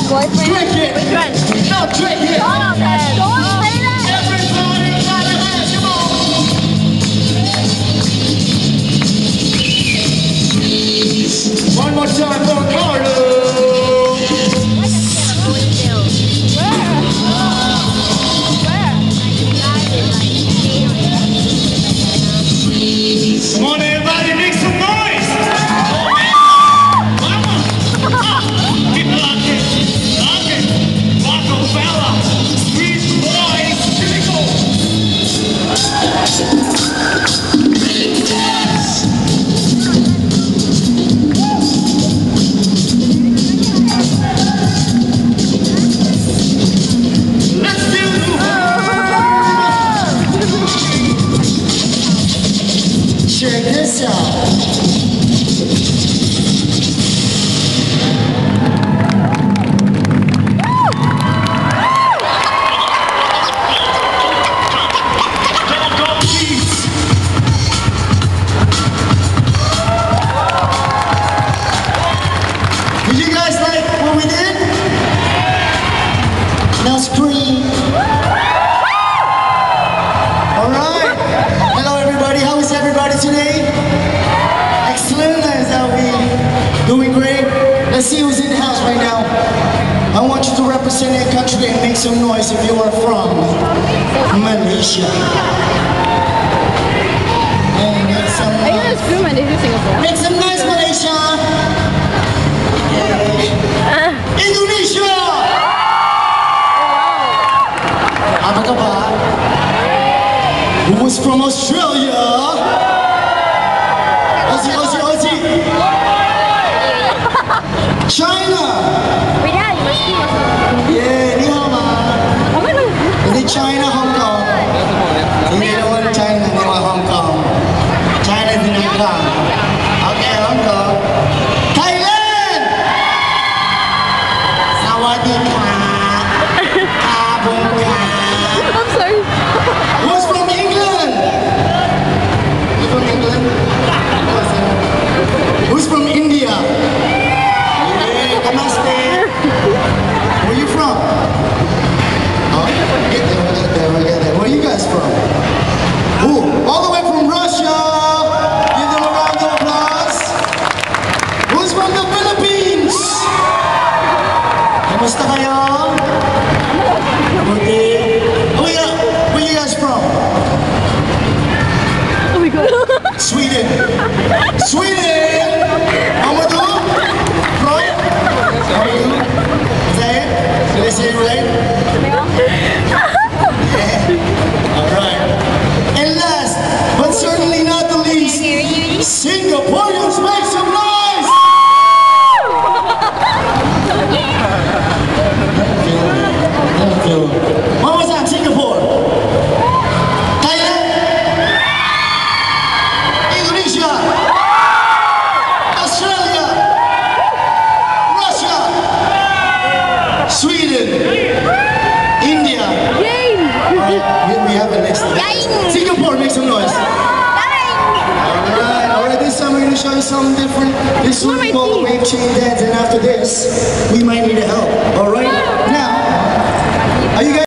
boyfriend? Drink it! Which one? No, drink it! All of them. Don't say that. Everybody got a hand, come on! One more time for Carlo! Come on, everybody, make some noise! Keep locking, Rockefeller, Street Boys, here we go! Let's do check this out. Did you guys like what we did? Now scream. Alright. Hello everybody. How is everybody today? Excellent. Is that we doing great? Let's see who's in the house right now. I want you to represent your country and make some noise if you are from Malaysia. And make some noise. Make some noise, Malaysia. Indonesia! Apa kabar? Who was from Australia? Aussie, Aussie, Aussie. China. Yeah, ni hao ma. Is it China, Hong Kong? Hindi naman China, hindi naman Hong Kong. China is in Hong Kong. Okay, Hong Kong. Thailand! Sawadee-ka. Kabong-ka. I'm sorry. Who's from England? You from England? Who's from India? Yeah, namaste. Where you from? Oh, get there, get there, get there. Where are you guys from? Ooh, all the way from Russia. Give them a round of applause. Who's from the Philippines? Kamusta kayo? Okay. Where you guys from? Oh my god. Sweden. Sweden! Amadou? Right? Amadou? Is that it? Did I say it right? Yeah. Alright. And last, but certainly not the least, Singaporeans, make some noise! Thank you. One more time, Singapore. Thailand. Indonesia. Australia. Russia. Sweden. India. Alright, we have the next one. Singapore, make some noise. Alright, this time we're going to show you something different. This will be called the wave chain dance, and after this, we might need help. Alright? Now, are you guys